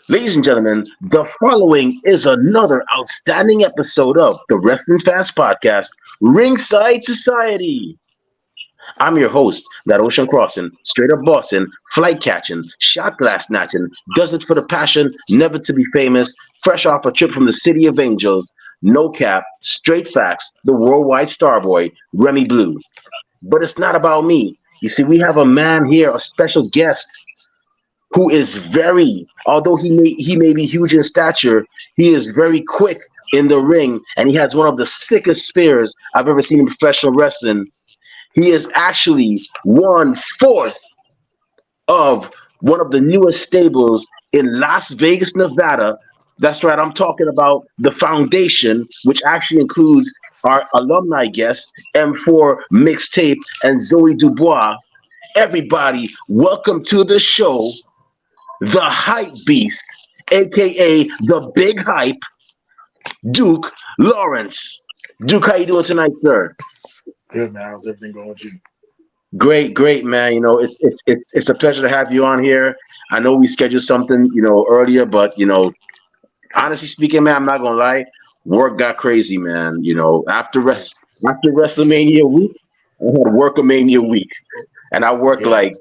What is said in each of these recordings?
Ladies and gentlemen, the following is another outstanding episode of the Wrestling Fans Podcast, Ringside Society. I'm your host, that ocean crossing, straight up Boston, flight catching, shot glass snatching, does it for the passion, never to be famous, fresh off a trip from the city of angels, no cap, straight facts, the worldwide starboy, Remy Blue. But it's not about me. You see, we have a man here, a special guest who is although he may be huge in stature, he is very quick in the ring, and he has one of the sickest spears I've ever seen in professional wrestling. He is actually 1/4 of one of the newest stables in Las Vegas, Nevada. That's right, I'm talking about the foundation, which actually includes our alumni guests, M4 Mixtape and Zoe Dubois. Everybody, welcome to the show, the hype beast, aka the big hype, Duke Lawrence. Duke, how you doing tonight, sir? Good man, how's everything going with you? Great, great, man. It's a pleasure to have you on here. I know we scheduled something, earlier, but honestly speaking, man, I'm not gonna lie, work got crazy, man. Yeah, After WrestleMania week, I had Workamania week, and I worked yeah, like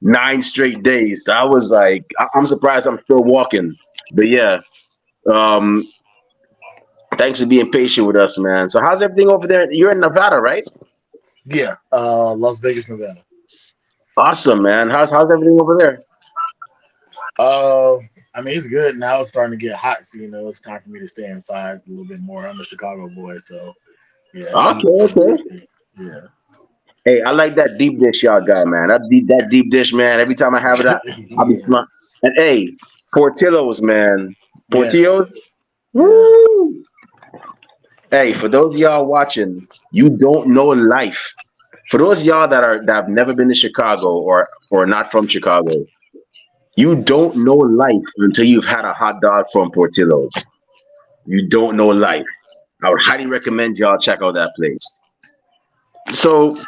9 straight days. So I was like, I'm surprised I'm still walking. But yeah, um, thanks for being patient with us, man. So how's everything over there? You're in Nevada, right? yeah. Las Vegas, Nevada. Awesome, man. How's everything over there? Uh, I mean it's good. Now it's starting to get hot, so it's time for me to stay inside a little bit more. I'm a Chicago boy, so yeah, Okay, heat is okay. my thing. Yeah, Hey, I like that deep dish y'all got, man. That deep dish, man. Every time I have it, I'll be yeah, smiling. And hey, Portillo's, man. yes, Portillo's. yeah. Woo! Hey, for those of y'all watching, you don't know life. For those of y'all that have never been to Chicago or not from Chicago, you don't know life until you've had a hot dog from Portillo's. You don't know life. I would highly recommend y'all check out that place. So,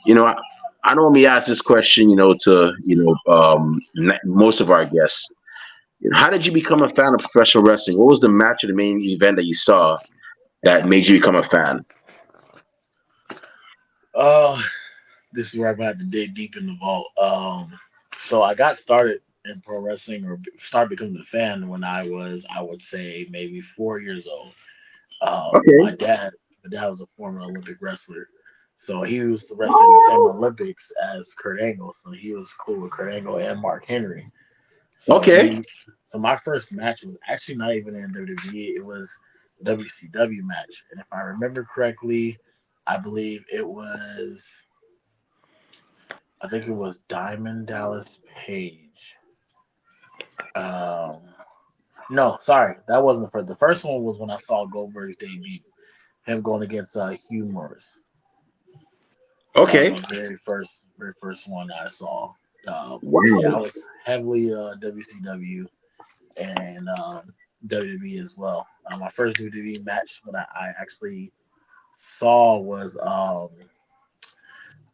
you know, I, I normally ask this question, to most of our guests. How did you become a fan of professional wrestling? What was the match or the main event that you saw that made you become a fan? Uh, this is where I'm gonna have to dig deep in the vault. So I got started in pro wrestling or started becoming a fan when I was, I would say, maybe 4 years old. Okay, My dad was a former Olympic wrestler, so he was wrestling in the same Olympics as Kurt Angle. So he was cool with Kurt Angle and Mark Henry. So okay, my first match was actually not even in WWE. It was a WCW match, and if I remember correctly, I believe I think it was Diamond Dallas Page. Um, no, sorry, that wasn't the first. The first one was when I saw Goldberg's debut, him going against Hugh Morris. That was okay. my very first one I saw. But yeah, Wow. I was heavily WCW and WWE as well. My first WWE match that I actually saw was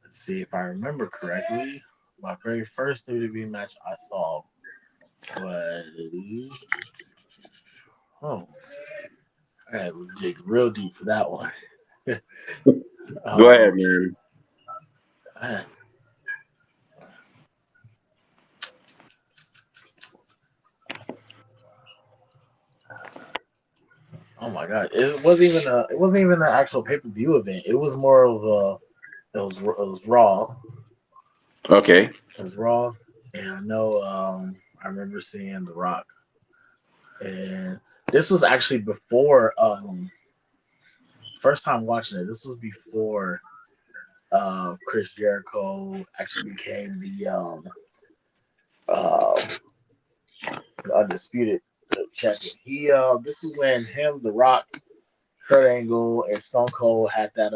let's see if I remember correctly. My very first WWE match I saw was oh, I had to dig real deep for that one. Go ahead, um, man. man, oh my god, it wasn't even an actual pay per view event. It was more of it was Raw. Okay, It was Raw, and I know I remember seeing The Rock, and this was actually before first time watching it. This was before Chris Jericho actually became uh, the undisputed champion. This is when him, The Rock, Kurt Angle, and Stone Cold had that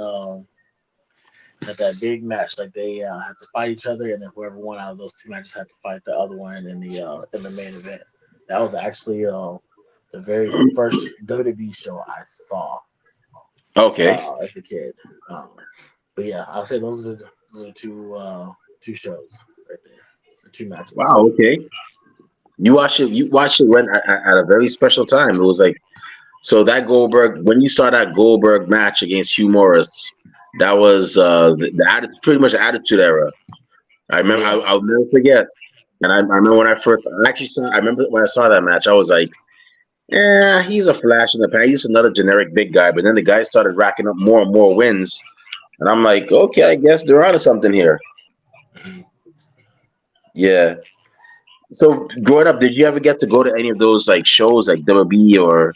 big match. Like they had to fight each other, and then whoever won out of those two matches had to fight the other one in the main event. That was actually the very first WWE show I saw okay. as a kid. Um, but yeah, I'll say those are the two. two shows right there, or two matches. Wow. Okay. You watched it. You watched it when at a very special time. It was like so that Goldberg when you saw that Goldberg match against Hugh Morris. That was pretty much the Attitude Era. I remember. Yeah. I'll never forget. And I remember when I actually saw. I remember when I saw that match. I was like, "Yeah, he's a flash in the pan. He's another generic big guy." But then the guy started racking up more and more wins, and I'm like, "Okay, I guess they're onto something here." Mhm. Yeah. So growing up, did you ever get to go to any of those like shows like WB or?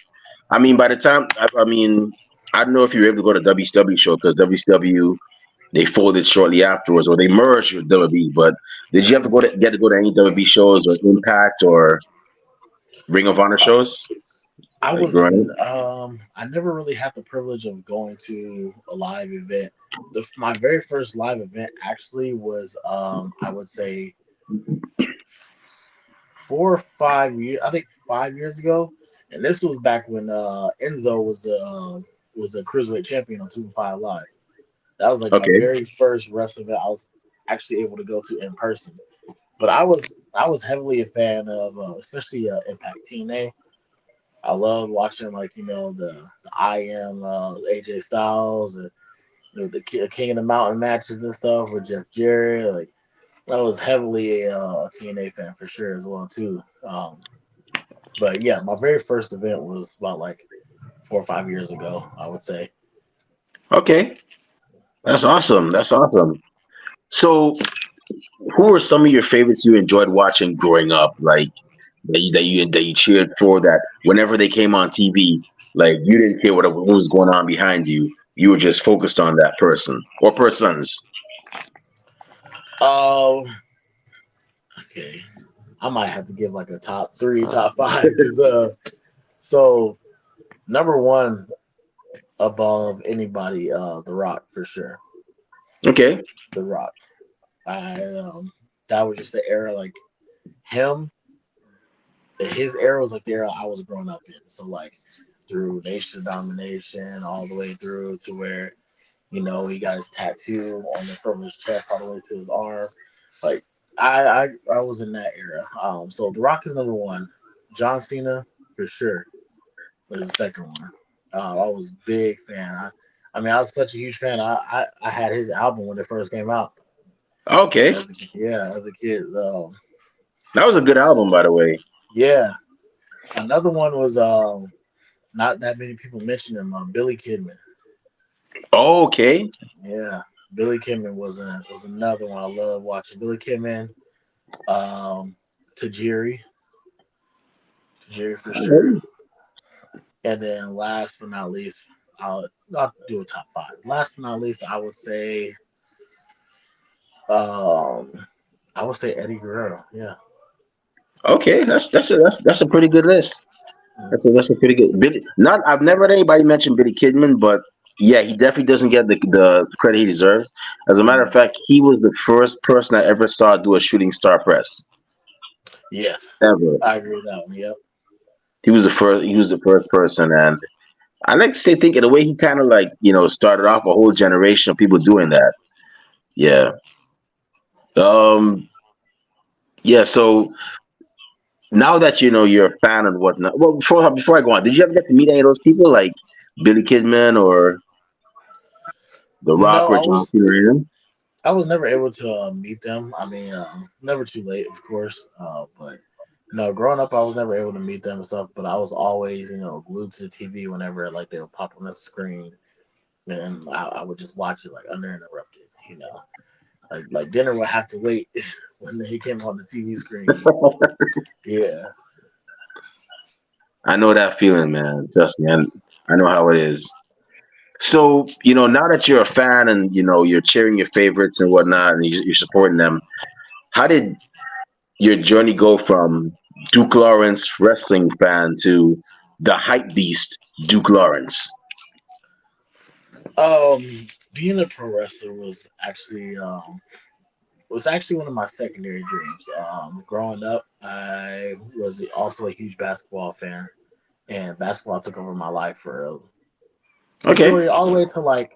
I mean, by the time I mean, I don't know if you were able to go to WCW show because WCW they folded shortly afterwards or they merged with WB. But did you ever get to go to any WB shows or Impact or Ring of Honor Uh, shows I like was growing I never really had the privilege of going to a live event. My very first live event actually was I would say 4 or 5 years, I think 5 years ago, and this was back when Enzo was a cruiserweight champion on 205 Live. That was like up? my Okay, very first wrestling event I was actually able to go to in person. But I was heavily a fan of especially Impact TNA. I love watching like the I Am AJ Styles and the King of the Mountain matches and stuff with Jeff Jarrett. Like I was heavily a TNA fan for sure as well too. But yeah, my very first event was about like 4 or 5 years ago, I would say. okay, that's awesome. That's awesome. So, who are some of your favorites you enjoyed watching growing up? Like that you cheered for that whenever they came on TV, like you didn't care what was going on behind you. You were just focused on that person or persons. Um, okay, I might have to give like a top three, top five, because so number one above anybody, The Rock for sure. Okay. The Rock. I That was just the era like him. His era was like the era I was growing up in. So like through Nation of Domination all the way through to where he got his tattoo on the front of his chest all the way to his arm. Like I was in that era. So The Rock is number one. John Cena for sure was the second one. I was a big fan. I mean, I was such a huge fan. I had his album when it first came out. Okay. As a kid. That was a good album, by the way. Yeah. Another one was not that many people mention him. Billy Kidman. Okay. Yeah, Billy Kidman was another one I love watching. Billy Kidman, um, Tajiri, Tajiri for sure. And then last but not least, I'll do a top five. Last but not least, um, I would say Eddie Guerrero. Yeah. Okay. That's a pretty good list. Mm. That's a pretty good. Billy, not I've never had anybody mention Billy Kidman, but yeah, he definitely doesn't get the credit he deserves. As a matter of Mm. fact, he was the first person I ever saw do a shooting star press Yes, ever. I agree with that one. Yep. He was the first. He was the first person, and I like to say, thinking the way he kind of like started off a whole generation of people doing that. Yeah. Um. Yeah. So now that you're a fan and whatnot. Well, before I go on, did you ever get to meet any of those people like Billy Kidman or The Rock No, or John Cena? Or anything? I was never able to meet them. I mean, never too late, of course. But no, growing up, I was never able to meet them and stuff. But I was always, glued to the TV whenever like they would pop on the screen, and I would just watch it like uninterrupted. Like dinner would have to wait when they came on the TV screen. So yeah. I know that feeling, man. Trust me, I know how it is. So now that you're a fan and you're cheering your favorites and whatnot, and you're supporting them, how did your journey go from Duke Lawrence wrestling fan to the hype beast Duke Lawrence? Um, Being a pro wrestler was actually one of my secondary dreams. Growing up, I was also a huge basketball fan, and basketball took over my life for a Okay. majority all the way to like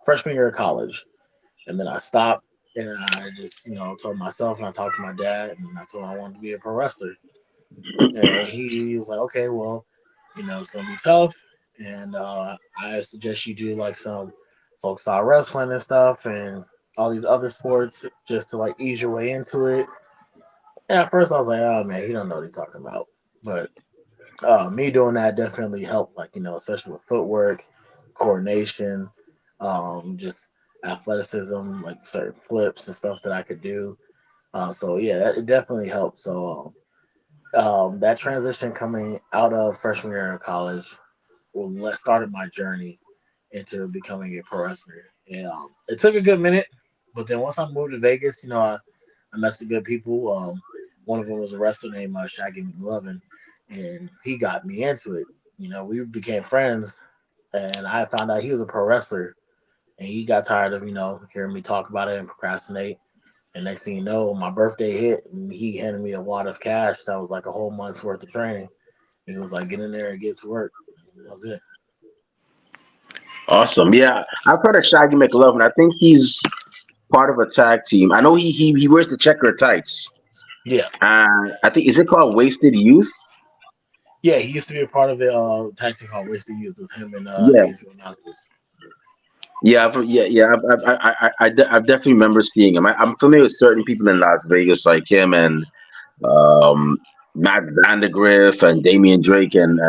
freshman year of college, and then I stopped. And I just, told myself, and I talked to my dad, and I told him I wanted to be a pro wrestler. And he was like, okay, well, it's gonna be tough, and I suggest you do like some folk style wrestling and stuff, and all these other sports just to like ease your way into it. And at first, I was like, oh man, he don't know what he's talking about. But me doing that definitely helped, like especially with footwork, coordination, just athleticism, like certain flips and stuff that I could do. So yeah, that it definitely helped. So that transition coming out of freshman year of college started my journey into becoming a pro wrestler. And it took a good minute, but then once I moved to Vegas, I met some good people. One of them was a wrestler named Shaggy McLovin, and he got me into it. We became friends, and I found out he was a pro wrestler, and he got tired of hearing me talk about it and procrastinate. And next thing you know, my birthday hit, and he handed me a wad of cash that was like a whole month's worth of training. He was like, "Get in there and get to work." And that was it. Awesome. Yeah, I've heard of Shaggy McLovin. I think he's part of a tag team. I know he wears the checker tights. Yeah, I think is it called Wasted Youth? yeah. He used to be a part of the tag team called Wasted Youth with him and Yeah, Adrian Knuckles. yeah, yeah. I definitely remember seeing him. I'm familiar with certain people in Las Vegas, like him and um, Matt Vandegrift and Damian Drake and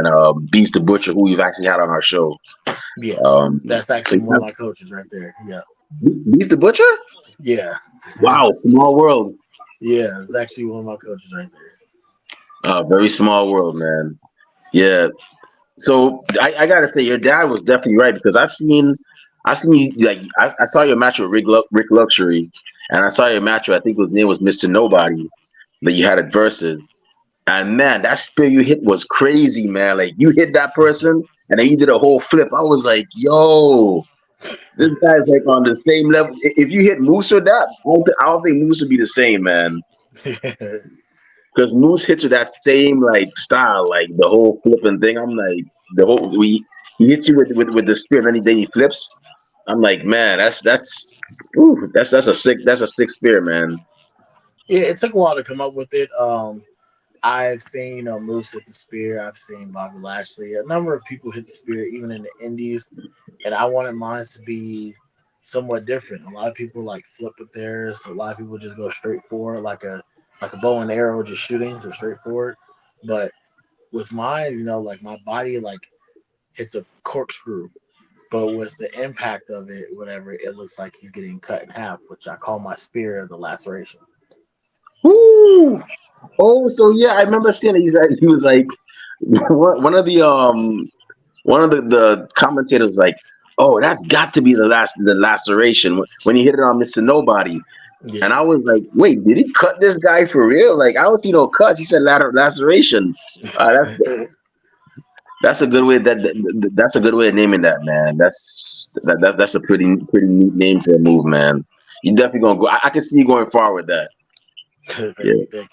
Beast the Butcher, who we've actually had on our show. Yeah, that's So actually you one of have my coaches right there. Yeah, Beast the Butcher. yeah, Wow, small world. yeah. It's actually one of my coaches right there. Very small world, man. Yeah. So I gotta say, your dad was definitely right because I seen you like I saw your match with Rick Luxury, and I saw your match with I think his name was Mister Nobody that you had at Versus, and man, that spear you hit was crazy, man. Like you hit that person, and then you did a whole flip. I was like, yo, this guy's like on the same level. If you hit Moose or that, I don't think Moose would be the same, man. Because Moose hits with that same like style, like the whole flipping thing. I'm like the whole we he hits you with the spear, and then he flips. I'm like, man, that's a sick spear, man. Yeah, it took a while to come up with it. I've seen, Moose hit the spear. I've seen Bobby Lashley. A number of people hit the spear, even in the indies. And I wanted mine to be somewhat different. A lot of people like flip with theirs. A lot of people just go straight forward, like a bow and arrow, just shooting, just straight forward. But with mine, like my body like hits a corkscrew. But with the impact of it, whatever, it looks like he's getting cut in half, which I call my spear the laceration. Woo! Oh, so yeah, I remember seeing it. He was like one of the commentators was like, oh, that's got to be the laceration when he hit it on Mister Nobody. And Yeah. I was like, wait, did he cut this guy for real? Like, I don't see no cuts. He said laceration. That's a good way. That's a good way of naming that, man. That's a pretty neat name for a move, man. You definitely gonna go. I can see you going far with that. Thank Yeah. you, thank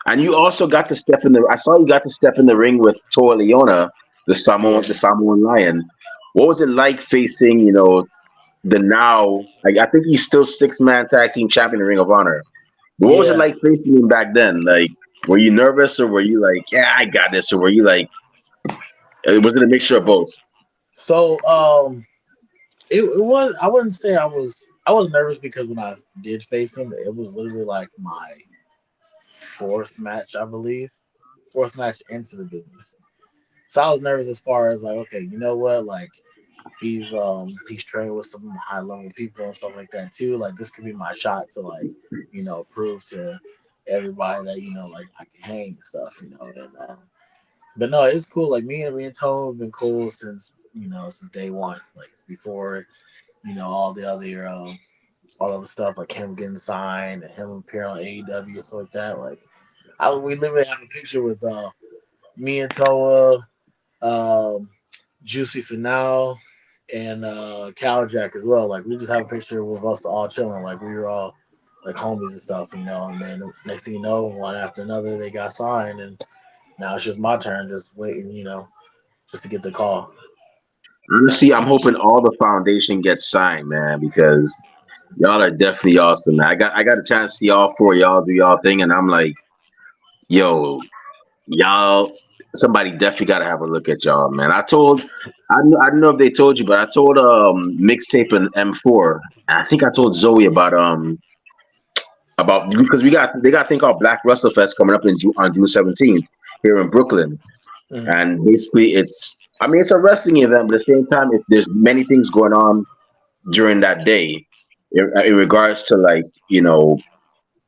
And you also got to step in the. I saw you got to step in the ring with Toa Leona, you. The Yeah. Samoan Lion. What was it like facing, the now? Like, I think he's still 6-man tag team champion in Ring of Honor. But what was it Yeah. like facing him back then? Like, were you nervous or were you like, yeah, I got this, or were you like, was it a mixture of both? So it was, I wouldn't say I was nervous because when I did face him, it was literally like my fourth match, I believe. Fourth match into the business. So I was nervous as far as like, okay, you know what? Like he's training with some high level people and stuff like that too. Like this could be my shot to like, prove to everybody that, like I can hang and stuff. And but no, it's cool. Like me and Tone have been cool since day one. Like before, all the other all of the stuff like him getting signed and him appearing on AEW and stuff like that. Like we literally have a picture with me and Toa, um, Juicy Finau, and Cal Jack as well. Like we just have a picture with us all chilling. Like we were all like homies and stuff. And then next thing you know, one after another, they got signed, and now it's just my turn, just waiting, just to get the call. Honestly, I'm hoping all the foundation gets signed, man, because Y'all are definitely awesome, man. I got a chance to see all four of y'all do y'all thing, and I'm like, yo, y'all, somebody definitely got to have a look at y'all, man. I don't know if they told you, but I told mixtape and M4. I think I told Zoe about because they got a thing called Black Wrestle Fest coming up on June 17th here in Brooklyn, Mm. and basically it's a wrestling event, but at the same time, if there's many things going on during that day, in regards to like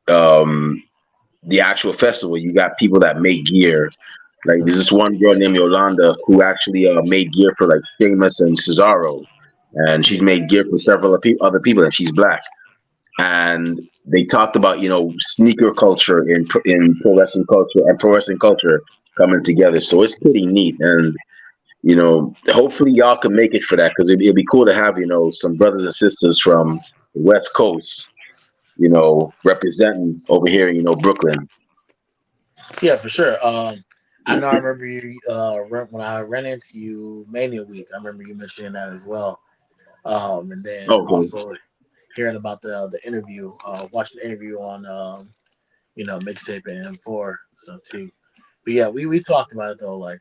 um the actual festival. You got people that make gear. Like there's this one girl named Yolanda who actually made gear for like Famous and Cesaro, and she's Mm. made gear for several other people, and she's black. And they talked about sneaker culture in pro wrestling culture and pro wrestling culture coming together. So it's pretty neat, and hopefully y'all can make it for that because it'd be cool to have some brothers and sisters from the West Coast, representing over here in Brooklyn. Yeah, for sure. I know. I remember you when I ran into you Mania Week. I remember you mentioning that as well. And then Okay. also hearing about the interview, watching the interview on mixtape and M4 stuff too. But yeah, we talked about it though. Like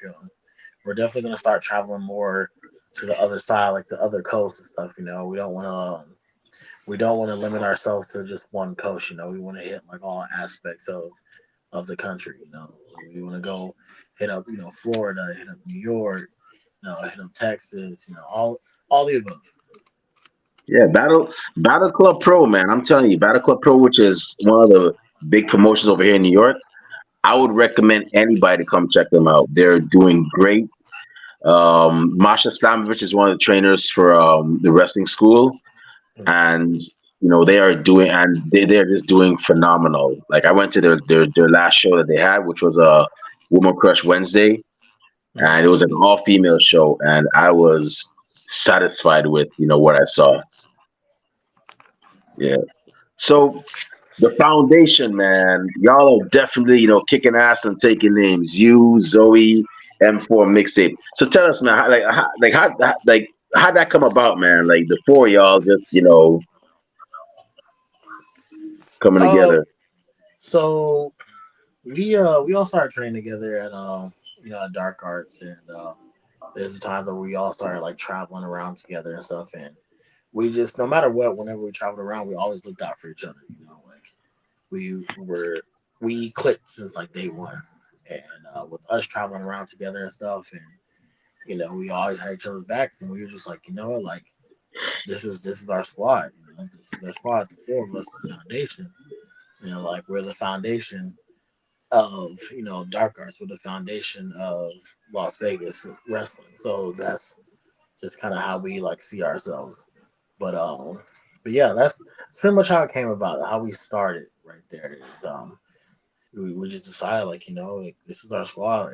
we're definitely gonna start traveling more to the other side, like the other coast and stuff. We don't want to limit ourselves to just one coast. We want to hit like all aspects of the country. We want to go hit up Florida, hit up New York, hit up Texas. All the above. Yeah, Battle Club Pro, man. I'm telling you, Battle Club Pro, which is one of the big promotions over here in New York. I would recommend anybody to come check them out. They're doing great. Masha Slamovich is one of the trainers for the wrestling school, and they are doing and they're just doing phenomenal. Like I went to their last show that they had, which was a Woman Crush Wednesday, Mm. and it was an all female show, and I was satisfied with what I saw. Yeah. So the foundation, man, y'all are definitely kicking ass and taking names. You, Zoe, M4 mixtape. So tell us, man, how'd that come about, man? Like the four of y'all just coming Uh, together. so we all started training together at at Dark Arts, and there's a time that we all started like traveling around together and stuff, and we just no matter what, whenever we traveled around, we always looked out for each other. Like we were we clicked since like day one, and with us traveling around together and stuff, and we always had each other's backs, and we were just like, what, like this is our squad. This is our squad. The four of us, the foundation. Like we're the foundation of Dark Arts. We're the foundation of Las Vegas wrestling. So that's just kind of how we like see ourselves. But yeah, that's pretty much how it came about. How we started right there is we just decided like like, this is our squad.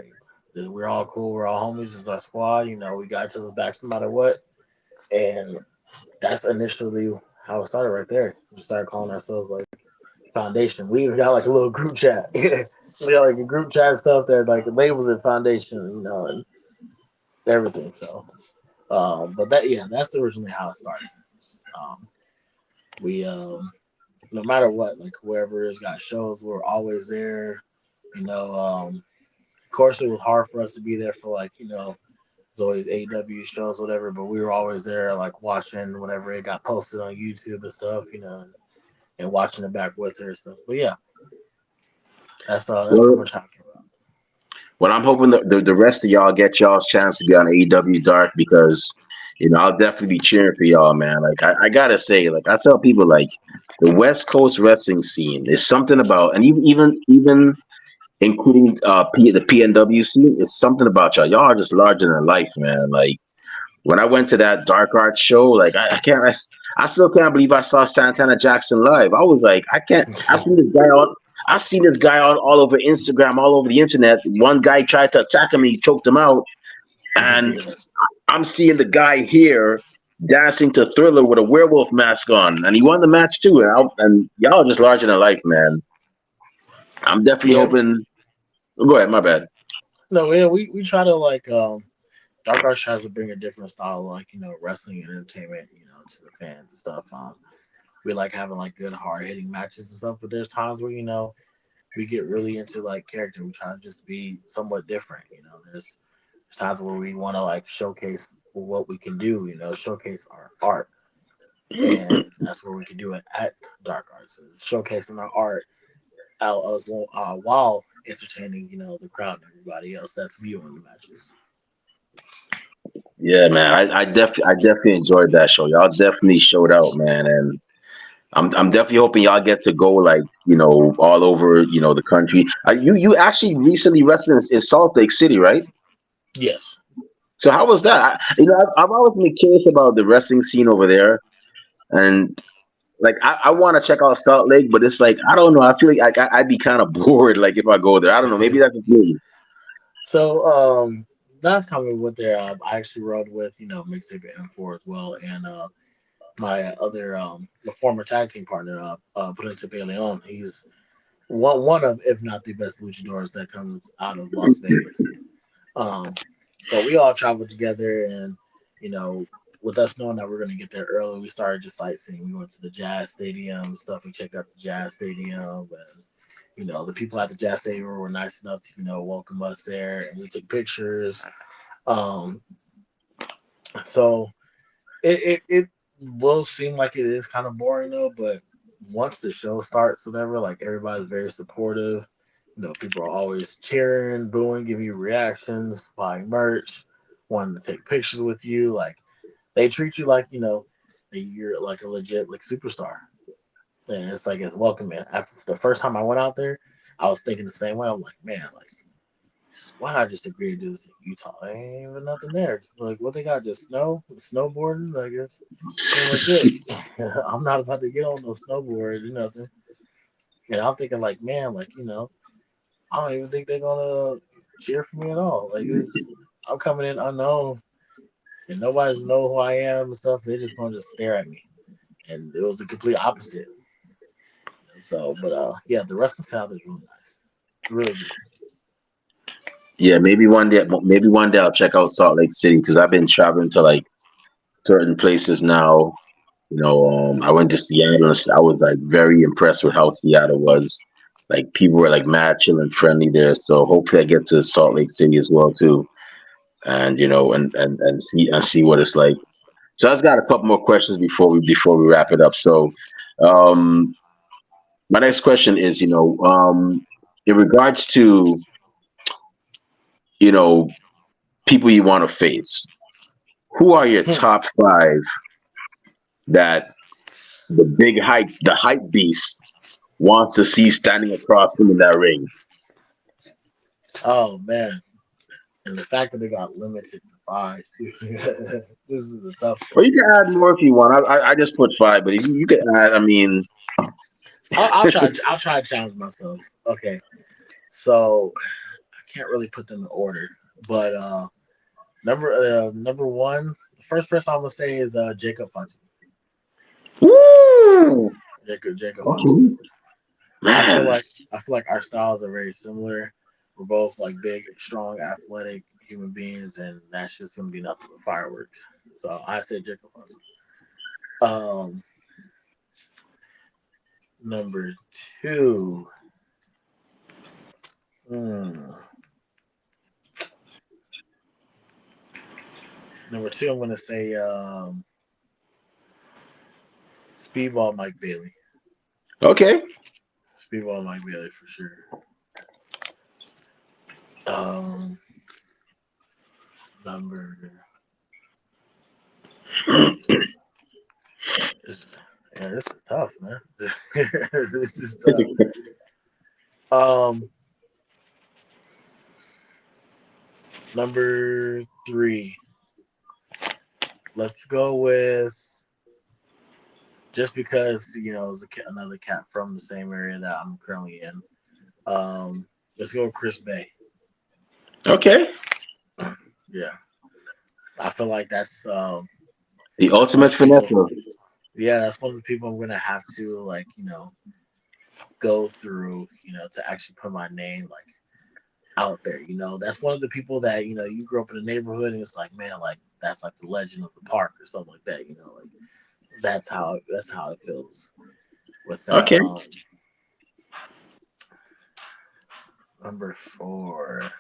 Like, we're all cool. We're all homies. This is our squad. We got each other's backs no matter what. And that's initially how it started right there. We started calling ourselves like Foundation. We even got like a little group chat. We got like a group chat stuff that like labels it Foundation, and everything. So, but that's originally how it started. Um, we no matter what, like whoever has got shows, we're always there. Of course, it was hard for us to be there for like Zoe's AW shows, whatever. But we were always there, like watching whenever it got posted on YouTube and stuff, and watching it back with her and stuff. But yeah, that's pretty Well, much how it came out. I'm hoping the rest of y'all get y'all's chance to be on AEW Dark because I'll definitely be cheering for y'all, man. Like I gotta say, like I tell people, like the West Coast wrestling scene is something about, and even including the PNW scene, is something about y'all. Y'all are just larger than life, man. Like when I went to that Dark Arts show, like I still can't believe I saw Santana Jackson live. I was like, I can't. I've seen this guy all over Instagram, all over the internet. One guy tried to attack him, he choked him out, and Yeah. I'm seeing the guy here dancing to Thriller with a werewolf mask on, and he won the match too. And y'all are just larger than life, man. I'm definitely Yeah, hoping. Go ahead, my bad. no, yeah, we try to like Dark Arts tries to bring a different style, like wrestling entertainment, to the fans and stuff. we like having like good hard hitting matches and stuff. But there's times where we get really into like character. We try to just be somewhat different. There's times where we want to like showcase what we can do. Showcase our art, and that's where we can do it at Dark Arts, is showcasing our art out as while entertaining the crowd and everybody else that's viewing the matches. Yeah, man. I definitely enjoyed that show. Y'all definitely showed out, man, and I'm definitely hoping y'all get to go like all over the country. You actually recently wrestled in Salt Lake City, right? Yes. So how was that? I've always been curious about the wrestling scene over there, and like I want to check out Salt Lake, but it's like I don't know. I feel like I'd be kind of bored like if I go there. I don't know. Maybe that's just me. So last time we went there, I actually rode with Mixtape M4 as well, and my other the former tag team partner, Principe Leon. He's one of, if not the best luchadors that comes out of Las Vegas. Um, so we all traveled together, and you know, with us knowing that we're gonna get there early, we started just sightseeing. We went to the Jazz Stadium and stuff. We checked out the Jazz Stadium, and the people at the Jazz Stadium were nice enough to welcome us there, and we took pictures. Um, so it will seem like it is kind of boring though, but once the show starts, whatever, like everybody's very supportive. People are always cheering, booing, giving you reactions, buying merch, wanting to take pictures with you. Like they treat you like that you're like a legit like superstar, and it's like it's welcoming. After the first time I went out there, I was thinking the same way. I'm like, man, like why not just agree to do this in Utah? There ain't even nothing there. Like what they got, just snowboarding. Like it's pretty much it. I'm not about to get on no snowboard or nothing. And I'm thinking like, man, like I don't even think they're gonna cheer for me at all. Like I'm coming in unknown, and nobody's know who I am and stuff. They're just gonna just stare at me, and it was the complete opposite. So, but yeah, the wrestling style is really nice, really good. Yeah, maybe one day I'll check out Salt Lake City because I've been traveling to like certain places now. I went to Seattle. I was like very impressed with how Seattle was. Like people were like mad, chill, and friendly there. So hopefully I get to Salt Lake City as well too, and and see what it's like. So I've got a couple more questions before we wrap it up. So, um, my next question is, in regards to you know people you want to face, who are your Hmm. top five that the hype beast wants to see standing across him in that ring? Oh man, and the fact that they got limited to five too. This is a tough Or one. you can add more if you want. I just put five, but if you can add, I mean, I'll try. I'll try to challenge myself. Okay, so I can't really put them in order, but number one, the first person I'm gonna say is Jacob Fatu. woo, Jacob Fatu. okay, I feel man. like I feel like our styles are very similar. We're both like big, strong, athletic human beings, and that's just gonna be nothing but fireworks. So I say Jacob Fatu. Um, number two. Hmm, number two, I'm gonna say Speedball Mike Bailey. Okay. Speedball Mike Bailey for sure. Um, number this, yeah, this is tough, man. This is tough. Um, number three. Let's go with just because it's another cat from the same area that I'm currently in. Let's go with Chris Bay. Okay. Yeah, I feel like The that's one of ultimate the people. finesse. Yeah, that's one of the people I'm gonna have to like go through to actually put my name like out there. That's one of the people that you grew up in the neighborhood and it's like man like that's like the legend of the park or something like that. Like That's how it feels with that. Okay. Number four,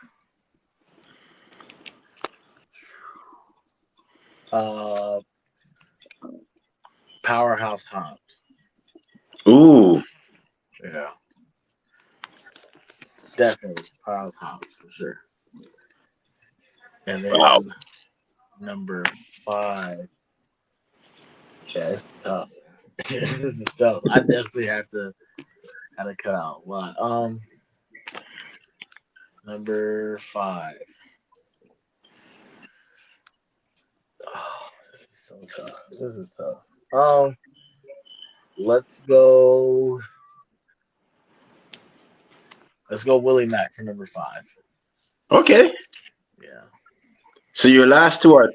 uh, Powerhouse Hobbs. Ooh. Yeah, definitely Powerhouse Hobbs for sure. And Wow. then number five, yeah, it's tough. This is tough. I definitely had to cut out a lot. Number five. Oh, this is so tough. This is tough. Let's go. Let's go Willie Mack for number five. Okay. Yeah. So your last two are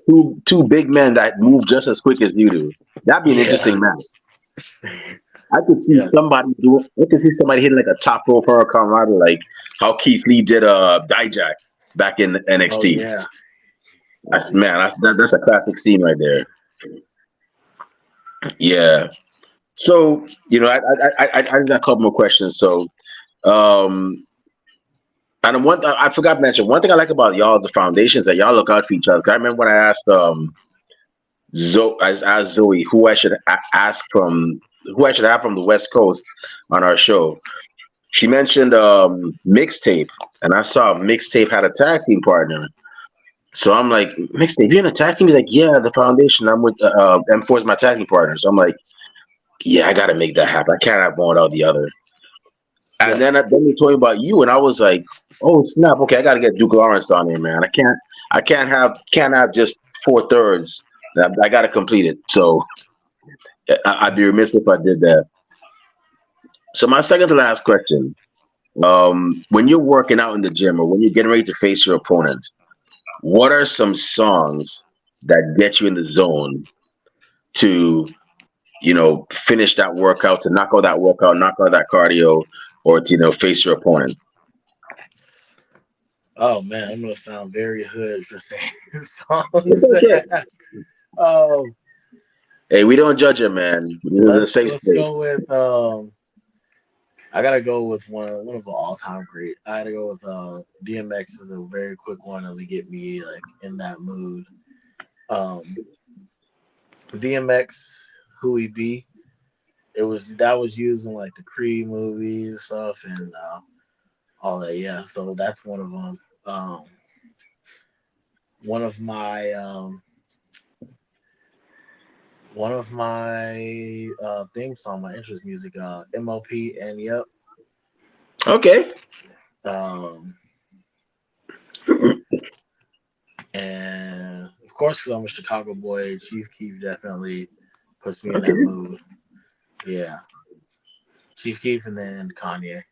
two big men that move just as quick as you do. That'd be an Yeah. interesting match. I could see Yeah. somebody do. I could see somebody hitting like a top rope hurricane rider, like how Keith Lee did Dijak back in Oh NXT. yeah. That's man, that's a classic scene right there. Yeah. So I just got a couple more questions. So um, and I forgot to mention one thing I like about y'all the foundations that y'all look out for each other. 'Cause I remember when I asked I asked Zoe who I should ask from who I should have from the West Coast on our show. She mentioned mixtape, and I saw mixtape had a tag team partner. So I'm like, mixtape, you in a tag team? He's like, yeah, the foundation. I'm with M4's my tag team partner. So I'm like, yeah, I got to make that happen. I can't have one without the other. And Yeah. then they told me about you, and I was like, oh snap, okay, I got to get Duke Lawrence on here, man. I can't have just 4/3. I got to complete it. So I'd be remiss if I did that. So my second to last question: when you're working out in the gym or when you're getting ready to face your opponent, what are some songs that get you in the zone to finish that workout, to knock out that workout, knock out that cardio, or to face your opponent? Oh man, I'm gonna sound very hood for saying It's songs. okay. Oh, Hey, we don't judge it, man. This is a safe let's go space. with I gotta go with one of the all time great. I gotta go with DMX is a very quick one to get me like in that mood. Um, DMX, Who He Be. It was that was used in like the Creed movies and stuff and all that. Yeah, so that's one of them. One of my theme song, my interest music, MLP and Yep. Okay. Um, and of course, because I'm a Chicago boy, Chief Keef definitely puts me in Okay. that mood. Yeah, Chief Keef and then Kanye.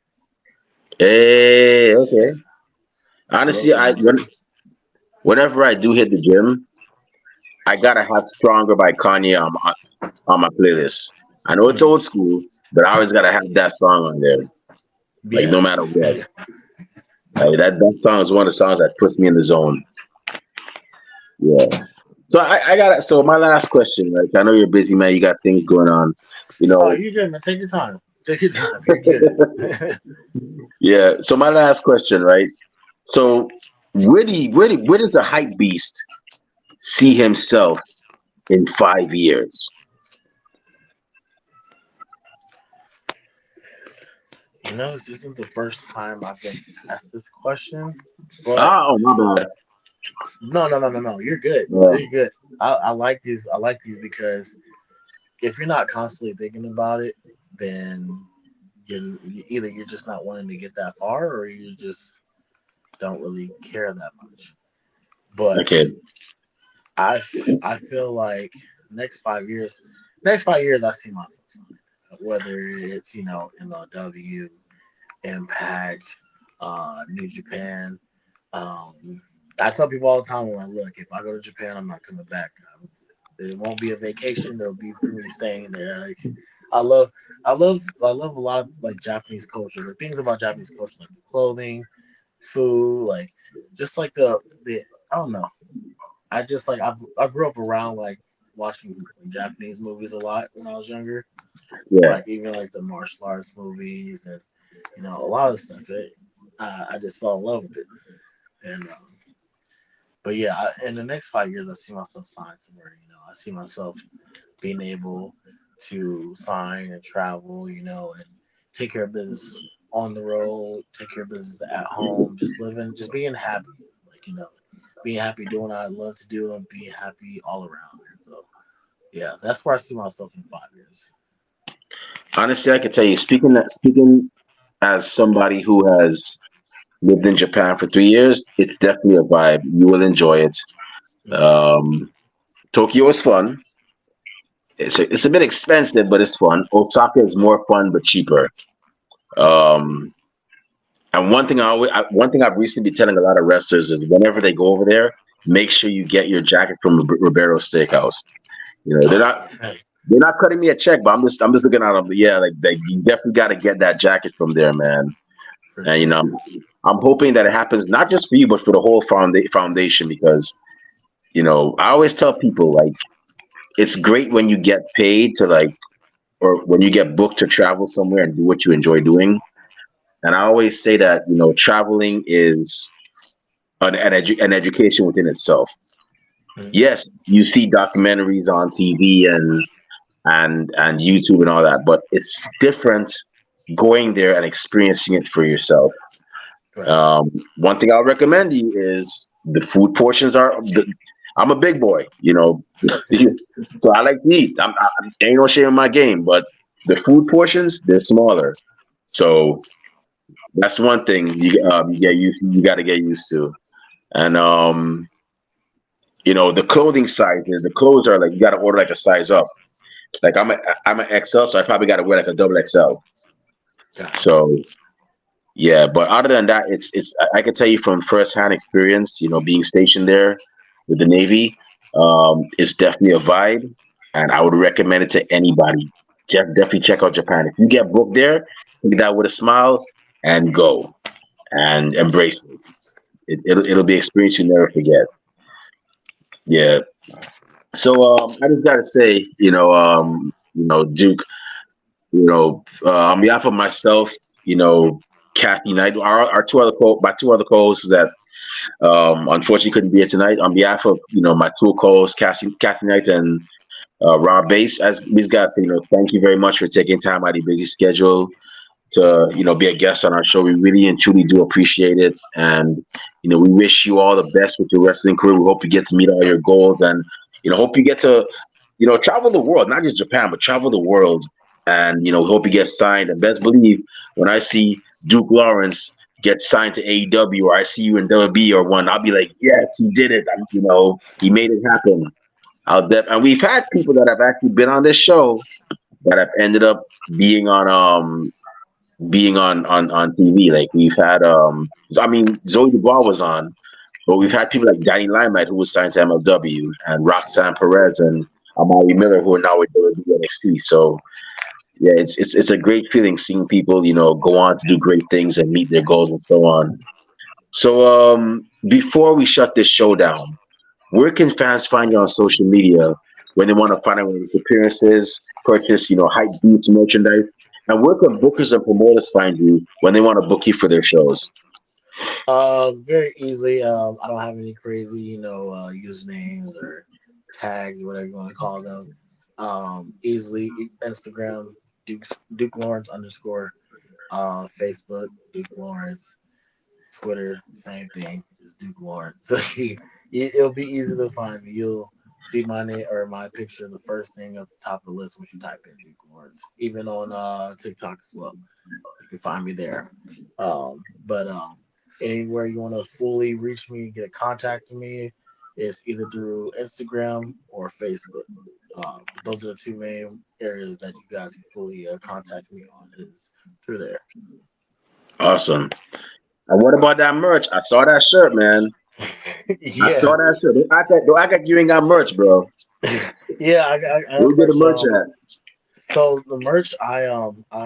Hey, okay. Yeah, so Honestly, those are my two. whenever I do hit the gym, I gotta have "Stronger" by Kanye on my playlist. I know it's Mhm. old school, but I always gotta have that song on there. Like Yeah, no matter what, like that song is one of the songs that puts me in the zone. Yeah. So I got it. So my last question, like I know you're busy, man. You got things going on, you oh, know. you're good, man. Take your time. Take your time. You're good. Yeah. So my last question, right? So where does the hype beast see himself in 5 years? This isn't the first time I've been asked this question, but Ah, oh my bad. no, no, no, no, no. You're good. Yeah. You're good. I like these. I like these because if you're not constantly thinking about it, then either you're just not wanting to get that far, or you just don't really care that much. But Okay. I feel like next 5 years, next 5 years, I see myself whether it's MLW, Impact, New Japan. Um, I tell people all the time, I'm like, look, if I go to Japan, I'm not coming back. It won't be a vacation. It'll be for me staying there. Like, I love, I love a lot of like Japanese culture. The things about Japanese culture, like the clothing, food, like just like the I don't know. I just like I grew up around like watching Japanese movies a lot when I was younger. Yeah. Like even like the martial arts movies and a lot of stuff. I just fell in love with it. And but yeah, in the next 5 years, I see myself signed somewhere. I see myself being able to sign and travel. And take care of business on the road, take care of business at home, just living, just being happy. Like being happy doing what I love to do and being happy all around. So yeah, that's where I see myself in 5 years. Honestly, I can tell you, speaking as somebody who has lived in Japan for 3 years, it's definitely a vibe. You will enjoy it. Mm. Um, Tokyo is fun. It's a bit expensive, but it's fun. Osaka is more fun but cheaper. Um, and one thing I've recently been telling a lot of wrestlers is whenever they go over there, make sure you get your jacket from Roberto Steakhouse. You know, they're Oh, not okay. they're not cutting me a check, but I'm just looking at them. Yeah, like you definitely got to get that jacket from there, man. For And sure. I'm hoping that it happens not just for you, but for the whole foundation because I always tell people like it's great when you get paid to like or when you get booked to travel somewhere and do what you enjoy doing. And I always say that traveling is an education within itself. Mm. Yes, you see documentaries on TV and YouTube and all that, but it's different going there and experiencing it for yourself. Right. One thing I'll recommend you is the food portions are. I'm a big boy, so I like to eat. Ain't no shame in my game, but the food portions they're smaller, so that's one thing you get used. You got to get used to, and the clothing sizes. The clothes are like you got to order like a size up. Like I'm an XL, so I probably got to wear like a double XL. Gotcha. So yeah, but other than that, I can tell you from firsthand experience, being stationed there with the Navy, it's definitely a vibe, and I would recommend it to anybody. Definitely check out Japan. If you get booked there, take that with a smile and go and embrace it. It'll be an experience you never forget. Yeah. So I just gotta say, Duke, on behalf of myself, Kathy Knight, our my two other co-hosts that unfortunately couldn't be here tonight. On behalf of my two co-hosts, Kathy Knight and Rob Bass, as these guys say, thank you very much for taking time out of your busy schedule to be a guest on our show. We really and truly do appreciate it, and we wish you all the best with your wrestling career. We hope you get to meet all your goals, and hope you get to travel the world, not just Japan, but travel the world. And hope he gets signed. And best believe when I see Duke Lawrence get signed to AEW, or I see you in WWE or one, I'll be like, yes, he did it. He made it happen. And we've had people that have actually been on this show that have ended up being on TV. Like we've had I mean Zoe Dubois was on, but we've Mm. had people like Danny Limelight who was signed to MLW and Roxanne Perez and Amari Miller who are now with WWE NXT. So yeah, it's a great feeling seeing people, go on to do great things and meet their goals and so on. So before we shut this show down, where can fans find you on social media when they want to find out when these appearances, purchase, hype beats merchandise? And where can bookers and promoters find you when they want to book you for their shows? Very easily. I don't have any crazy, usernames or tags, whatever you want to call them. Easily Instagram Duke Lawrence underscore. Facebook Duke Lawrence. Twitter same thing. It's Duke Lawrence. So it'll be easy to find me. You'll see my name or my picture the first thing at the top of the list when you type in Duke Lawrence. Even on TikTok as well. You can find me there. But anywhere you want to fully reach me, get a contact with me, it's either through Instagram or Facebook. Those are the two main areas that you guys can fully contact me on is through there. Awesome. And what about that merch? I saw that shirt, man. I saw Yeah, that shirt. Don't act like you ain't got merch, bro. yeah, I Where have you get the merch. merch at? So the merch I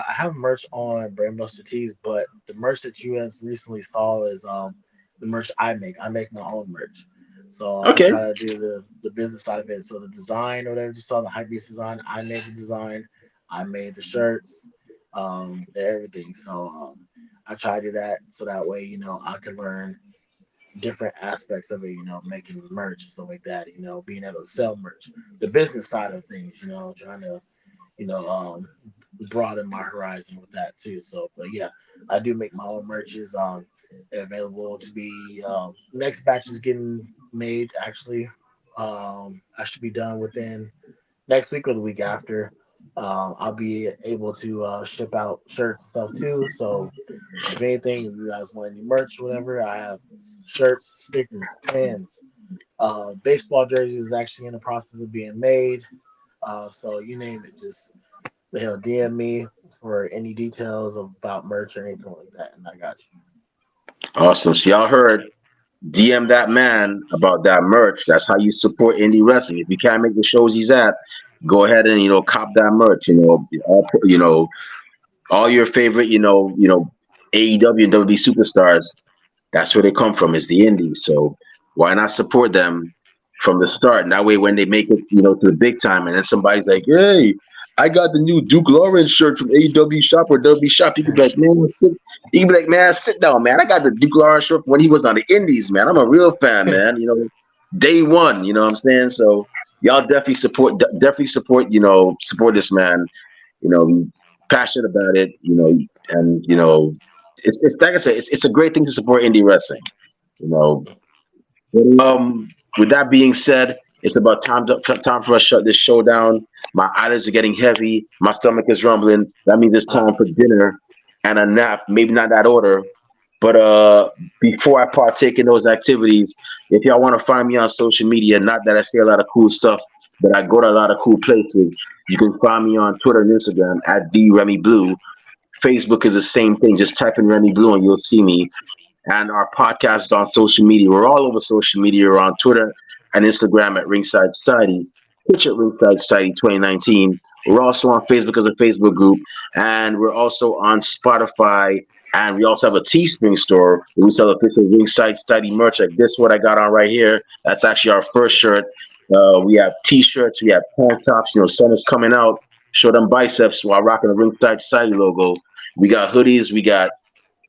have merch on Brainbuster Tees, but the merch that you guys recently saw is the merch I make. I make my own merch. So I Okay. try to do the business side of it. So the design or whatever you saw, the hype beast design, I made the design, I made the shirts, everything. So I try to do that so that way, I can learn different aspects of it, making merch and stuff like that, being able to sell merch. The business side of things, trying to, you know, um broaden my horizon with that too. So but yeah, I do make my own merches available to be next batch is getting made actually. I should be done within next week or the week after. I'll be able to ship out shirts and stuff too. So if anything, if you guys want any merch, whatever, I have shirts, stickers, pins, baseball jerseys is actually in the process of being made. So you name it, just DM me for any details about merch or anything like that, and I got you. Awesome. See, y'all heard. DM that man about that merch. That's how you support indie wrestling. If you can't make the shows he's at, go ahead and cop that merch. All your favorite AEW and WWE superstars. That's where they come from. Is the indies. So why not support them from the start? And that way, when they make it, to the big time, and then somebody's like, "Hey, I got the new Duke Lawrence shirt from AEW shop or WWE shop." You can be like, "Man, sit." You can be like, "Man, sit down, man. I got the Duke Lawrence shirt when he was on the Indies, man. I'm a real fan, man. Day one. You know what I'm saying? So y'all definitely support, support this man. Be passionate about it. And it's like I said, it's a great thing to support indie wrestling. You know, with that being said, it's about time for us to shut this show down. My eyelids are getting heavy. My stomach is rumbling. That means it's Uh, time for dinner and a nap. Maybe not that order, but before I partake in those activities, if y'all want to find me on social media, not that I say a lot of cool stuff, but I go to a lot of cool places. You can find me on Twitter and Instagram at the Remy Blue. Facebook is the same thing. Just type in Remy Blue and you'll see me. And our podcast is on social media. We're all over social media. We're on Twitter and Instagram at Ringside Society. Pitch at Ringside Society 2019. We're also on Facebook as a Facebook group. And we're also on Spotify. And we also have a Teespring store where we sell official Ringside Society merch like this, what I got on right here. That's actually our first shirt. We have T-shirts. We have tank tops. Sun is coming out. Show them biceps while rocking the Ringside Society logo. We got hoodies. We got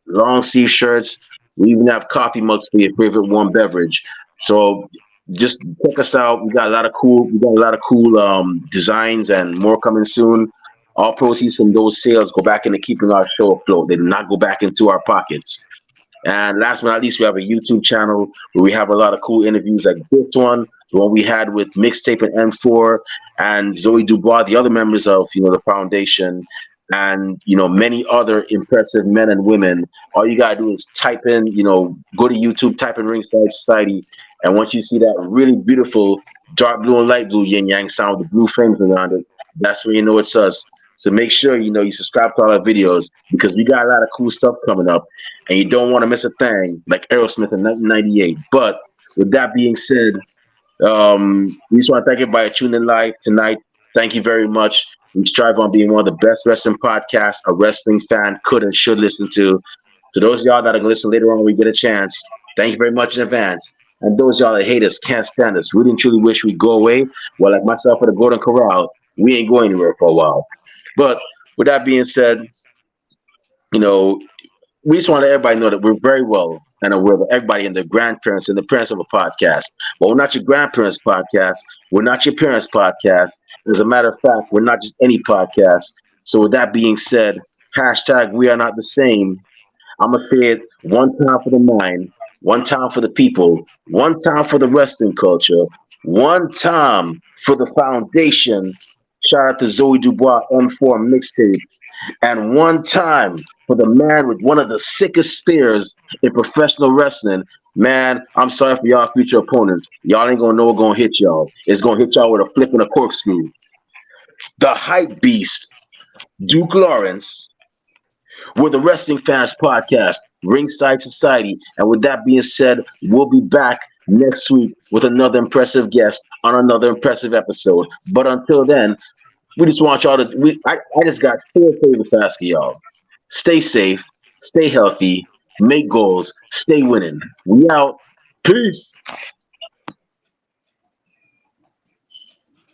long sleeve shirts. We even have coffee mugs for your favorite warm beverage. So just check us out. We got a lot of cool designs and more coming soon. All proceeds from those sales go back into keeping our show afloat. They do not go back into our pockets. And last but not least, we have a YouTube channel where we have a lot of cool interviews like this one, the one we had with Mixtape and M4 and Zoe Dubois, the other members of the foundation, and many other impressive men and women. All you gotta do is type in, go to YouTube, type in Ringside Society, and once you see that really beautiful dark blue and light blue yin yang sound with the blue frames around it, that's when you know it's us. So make sure you subscribe to all our videos because we got a lot of cool stuff coming up and you don't want to miss a thing like Aerosmith in 1998. But with that being said, we just want to thank everybody tuning in live tonight. Thank you very much. We strive on being one of the best wrestling podcasts a wrestling fan could and should listen to. To those of y'all that are going to listen later on when we get a chance, thank you very much in advance. And those of y'all that hate us, can't stand us, really and truly wish we'd go away. Well, like myself at the Golden Corral, we ain't going anywhere for a while. But with that being said, you know, we just want to let everybody know that we're very well and aware of everybody and their grandparents and the parents of a podcast. But we're not your grandparents' podcast. We're not your parents' podcast. As a matter of fact, we're not just any podcast. So with that being said, hashtag we are not the same. I'm gonna say it one time for the mind, one time for the people, one time for the wrestling culture, one time for the foundation. Shout out to Zoe Dubois M4 mixtape and one time for the man with one of the sickest spears in professional wrestling. Man, I'm sorry for y'all future opponents. Y'all ain't gonna know what's gonna hit y'all. It's gonna hit y'all with a flip and a corkscrew. The hype beast, Duke Lawrence, with the Wrestling Fans Podcast, Ringside Society. And with that being said, we'll be back next week with another impressive guest on another impressive episode. But until then, we just want y'all to. I just got 4 favors to ask y'all. Stay safe, stay healthy, make goals, stay winning. We out. Peace.